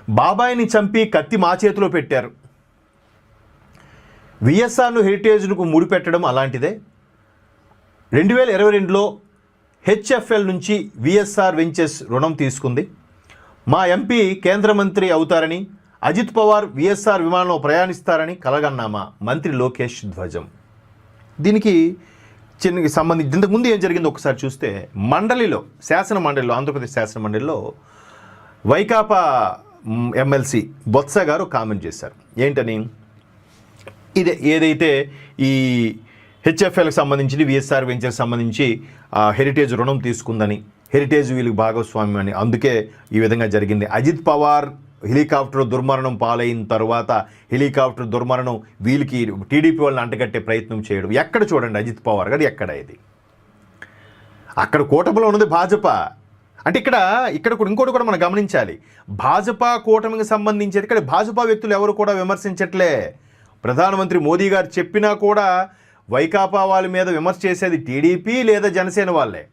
బాబాయిని చంపి కత్తి మా చేతిలో పెట్టారు. విఎస్ఆర్ను హెరిటేజ్కు ముడిపెట్టడం అలాంటిదే. 2022లో హెచ్ఎఫ్ఎల్ నుంచి విఎస్ఆర్ వెంచర్స్ రుణం తీసుకుంది. మా ఎంపీ కేంద్ర మంత్రి అవుతారని, అజిత్ పవార్ విఎస్ఆర్ విమానంలో ప్రయాణిస్తారని కలగన్నామా మంత్రి లోకేష్ ధ్వజం. దీనికి సంబంధించి ఇంతకుముందు ఏం జరిగిందో ఒకసారి చూస్తే, శాసన మండలిలో ఆంధ్రప్రదేశ్ శాసన మండలిలో వైకాపా ఎమ్మెల్సీ బొత్స గారు కామెంట్ చేశారు. ఏంటని, ఏదైతే ఈ హెచ్ఎఫ్ఎల్కి సంబంధించి విఎస్ఆర్ వెంచర్కి సంబంధించి హెరిటేజ్ రుణం తీసుకుందని, హెరిటేజ్ వీళ్ళకి భాగస్వామ్యం అని, అందుకే ఈ విధంగా జరిగింది. అజిత్ పవార్ హెలికాప్టర్ దుర్మరణం పాలైన తర్వాత హెలికాప్టర్ దుర్మరణం వీళ్ళకి టీడీపీ వాళ్ళని అంటగట్టే ప్రయత్నం చేయడం. ఎక్కడ చూడండి అజిత్ పవార్ గారు, ఎక్కడ ఇది? అక్కడ కూటమిలో ఉన్నది భాజపా. అంటే ఇక్కడ కూడా ఇంకోటి కూడా మనం గమనించాలి. భాజపా కూటమికి సంబంధించి ఇక్కడ భాజపా వ్యక్తులు ఎవరు కూడా విమర్శించట్లే. ప్రధానమంత్రి మోదీ గారు చెప్పినా కూడా వైకాపా వాళ్ళ మీద విమర్శ చేసేది టీడీపీ లేదా జనసేన వాళ్ళే.